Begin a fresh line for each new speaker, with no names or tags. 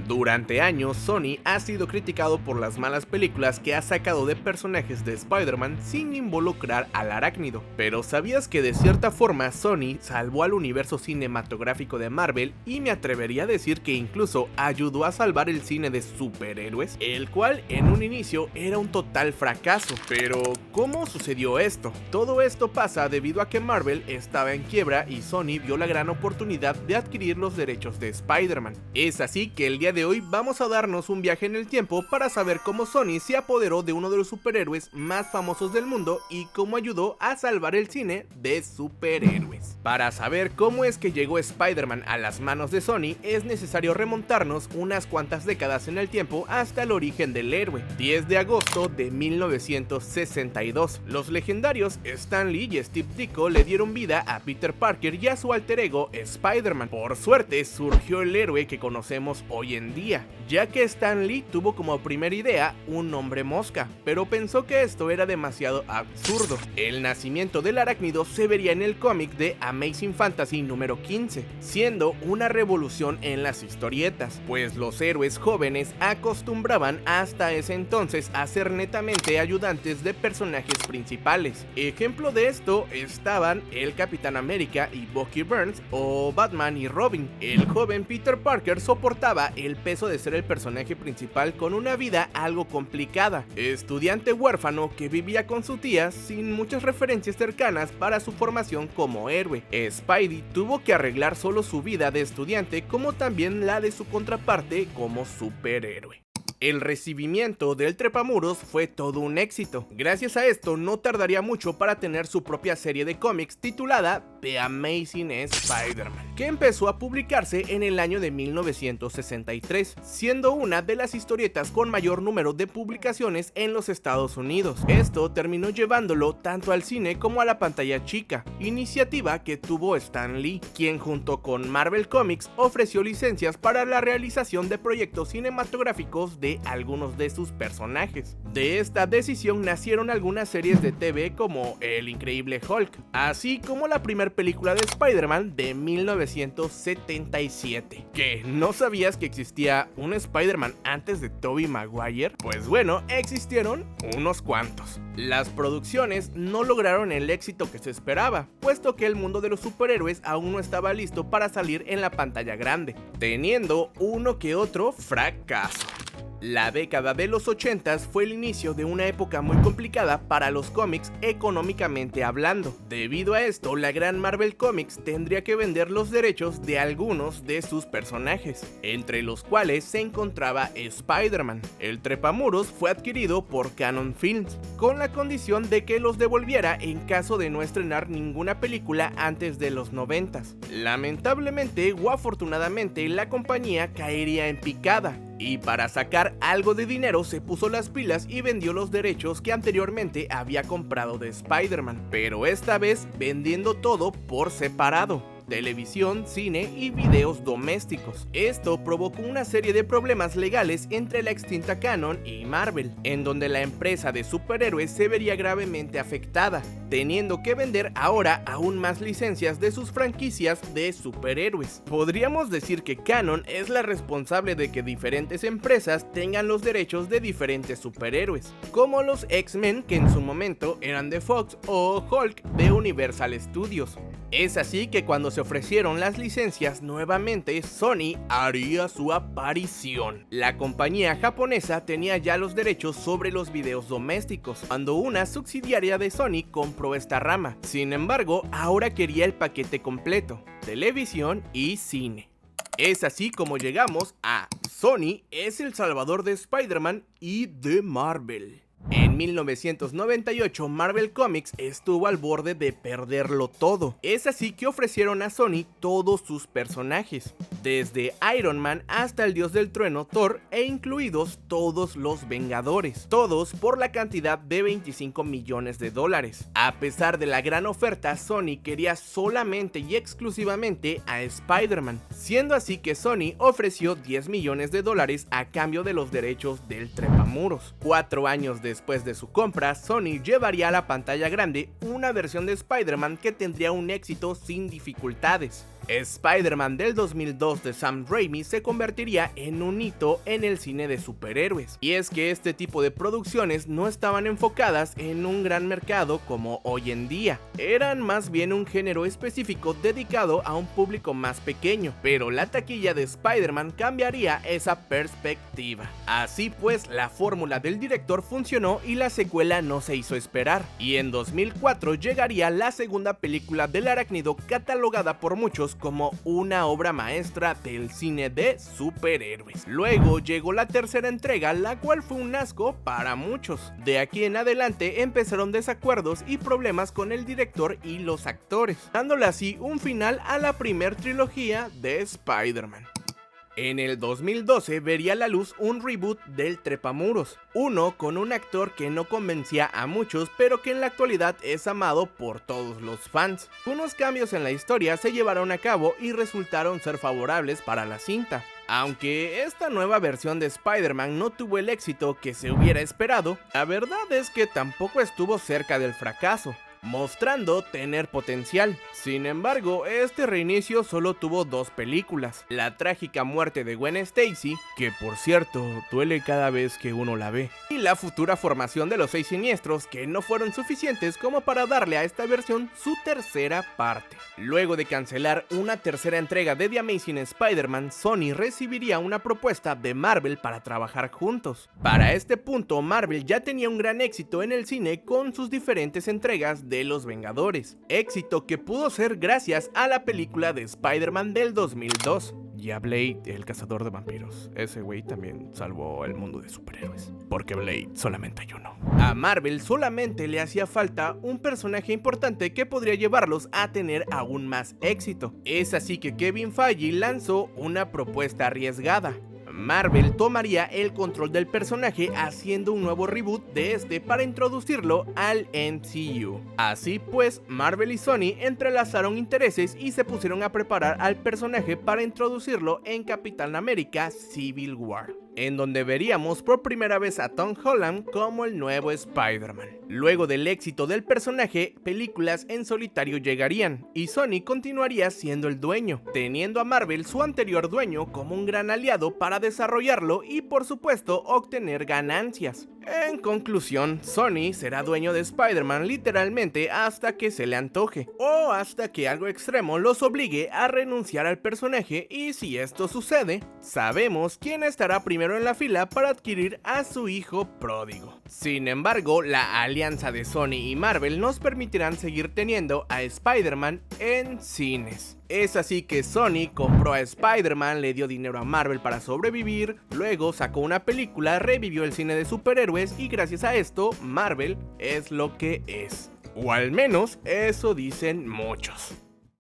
Durante años, Sony ha sido criticado por las malas películas que ha sacado de personajes de Spider-Man sin involucrar al arácnido. Pero ¿sabías que de cierta forma Sony salvó al universo cinematográfico de Marvel y me atrevería a decir que incluso ayudó a salvar el cine de superhéroes, el cual en un inicio era un total fracaso? Pero ¿cómo sucedió esto? Todo esto pasa debido a que Marvel estaba en quiebra y Sony vio la gran oportunidad de adquirir los derechos de Spider-Man. Es así que el día de hoy vamos a darnos un viaje en el tiempo para saber cómo Sony se apoderó de uno de los superhéroes más famosos del mundo y cómo ayudó a salvar el cine de superhéroes. Para saber cómo es que llegó Spider-Man a las manos de Sony es necesario remontarnos unas cuantas décadas en el tiempo hasta el origen del héroe. 10 de agosto de 1962, los legendarios Stan Lee y Steve Ditko le dieron vida a Peter Parker y a su alter ego Spider-Man. Por suerte surgió el héroe que conocemos hoy en día, ya que Stan Lee tuvo como primera idea un nombre mosca, pero pensó que esto era demasiado absurdo. El nacimiento del arácnido se vería en el cómic de Amazing Fantasy número 15, siendo una revolución en las historietas, pues los héroes jóvenes acostumbraban hasta ese entonces a ser netamente ayudantes de personajes principales. Ejemplo de esto estaban el Capitán América y Bucky Barnes o Batman y Robin. El joven Peter Parker soportaba el peso de ser el personaje principal con una vida algo complicada, estudiante huérfano que vivía con su tía sin muchas referencias cercanas para su formación como héroe. Spidey tuvo que arreglar solo su vida de estudiante como también la de su contraparte como superhéroe. El recibimiento del Trepamuros fue todo un éxito. Gracias a esto no tardaría mucho para tener su propia serie de cómics titulada The Amazing Spider-Man, que empezó a publicarse en el año de 1963, siendo una de las historietas con mayor número de publicaciones en los Estados Unidos. Esto terminó llevándolo tanto al cine como a la pantalla chica, iniciativa que tuvo Stan Lee, quien junto con Marvel Comics ofreció licencias para la realización de proyectos cinematográficos de algunos de sus personajes. De esta decisión nacieron algunas series de TV como El Increíble Hulk, así como la primera película de Spider-Man de 1977. ¿Qué? ¿No sabías que existía un Spider-Man antes de Tobey Maguire? Pues bueno, existieron unos cuantos. Las producciones no lograron el éxito que se esperaba, puesto que el mundo de los superhéroes aún no estaba listo para salir en la pantalla grande, teniendo uno que otro fracaso. La década de los 80s fue el inicio de una época muy complicada para los cómics económicamente hablando. Debido a esto, la gran Marvel Comics tendría que vender los derechos de algunos de sus personajes, entre los cuales se encontraba Spider-Man. El Trepamuros fue adquirido por Cannon Films, con la condición de que los devolviera en caso de no estrenar ninguna película antes de los 90s. Lamentablemente o afortunadamente, la compañía caería en picada, y para sacar algo de dinero se puso las pilas y vendió los derechos que anteriormente había comprado de Spider-Man, pero esta vez vendiendo todo por separado: televisión, cine y videos domésticos. Esto provocó una serie de problemas legales entre la extinta Cannon y Marvel, en donde la empresa de superhéroes se vería gravemente afectada, teniendo que vender ahora aún más licencias de sus franquicias de superhéroes. Podríamos decir que Cannon es la responsable de que diferentes empresas tengan los derechos de diferentes superhéroes, como los X-Men, que en su momento eran de Fox, o Hulk de Universal Studios. Es así que cuando se ofrecieron las licencias nuevamente, Sony haría su aparición. La compañía japonesa tenía ya los derechos sobre los videos domésticos, cuando una subsidiaria de Sony compró esta rama. Sin embargo, ahora quería el paquete completo: televisión y cine. Es así como llegamos a Sony es el salvador de Spider-Man y de Marvel. En 1998, Marvel Comics estuvo al borde de perderlo todo. Es así que ofrecieron a Sony todos sus personajes, desde Iron Man hasta el Dios del Trueno Thor, e incluidos todos los Vengadores, todos por la cantidad de $25 millones. A pesar de la gran oferta, Sony quería solamente y exclusivamente a Spider-Man, siendo así que Sony ofreció $10 millones a cambio de los derechos del Trepamuros. 4 años después de su compra, Sony llevaría a la pantalla grande una versión de Spider-Man que tendría un éxito sin dificultades. Spider-Man del 2002 de Sam Raimi se convertiría en un hito en el cine de superhéroes, y es que este tipo de producciones no estaban enfocadas en un gran mercado como hoy en día, eran más bien un género específico dedicado a un público más pequeño, pero la taquilla de Spider-Man cambiaría esa perspectiva. Así pues, la fórmula del director funcionó y la secuela no se hizo esperar, y en 2004 llegaría la segunda película del Arácnido, catalogada por muchos como una obra maestra del cine de superhéroes. Luego llegó la tercera entrega, la cual fue un asco para muchos. De aquí en adelante empezaron desacuerdos y problemas con el director y los actores, dándole así un final a la primer trilogía de Spider-Man. En el 2012 vería la luz un reboot del Trepamuros, uno con un actor que no convencía a muchos, pero que en la actualidad es amado por todos los fans. Unos cambios en la historia se llevaron a cabo y resultaron ser favorables para la cinta. Aunque esta nueva versión de Spider-Man no tuvo el éxito que se hubiera esperado, la verdad es que tampoco estuvo cerca del fracaso, mostrando tener potencial. Sin embargo, este reinicio solo tuvo 2 películas: la trágica muerte de Gwen Stacy, que por cierto duele cada vez que uno la ve, y la futura formación de los 6 siniestros, que no fueron suficientes como para darle a esta versión su tercera parte. Luego de cancelar una tercera entrega de The Amazing Spider-Man, Sony recibiría una propuesta de Marvel para trabajar juntos. Para este punto, Marvel ya tenía un gran éxito en el cine con sus diferentes entregas de Los Vengadores, éxito que pudo ser gracias a la película de Spider-Man del 2002. Y a Blade, el cazador de vampiros. Ese güey también salvó el mundo de superhéroes, porque Blade solamente hay uno. A Marvel solamente le hacía falta un personaje importante que podría llevarlos a tener aún más éxito. Es así que Kevin Feige lanzó una propuesta arriesgada. Marvel tomaría el control del personaje haciendo un nuevo reboot de este para introducirlo al MCU. Así pues, Marvel y Sony entrelazaron intereses y se pusieron a preparar al personaje para introducirlo en Capitán América Civil War, en donde veríamos por primera vez a Tom Holland como el nuevo Spider-Man. Luego del éxito del personaje, películas en solitario llegarían, y Sony continuaría siendo el dueño, teniendo a Marvel, su anterior dueño, como un gran aliado para desarrollarlo y por supuesto obtener ganancias. En conclusión, Sony será dueño de Spider-Man literalmente hasta que se le antoje, o hasta que algo extremo los obligue a renunciar al personaje, y si esto sucede, sabemos quién estará primero en la fila para adquirir a su hijo pródigo. Sin embargo, la alianza de Sony y Marvel nos permitirán seguir teniendo a Spider-Man en cines. Es así que Sony compró a Spider-Man, le dio dinero a Marvel para sobrevivir, luego sacó una película, revivió el cine de superhéroes y gracias a esto, Marvel es lo que es. O al menos eso dicen muchos.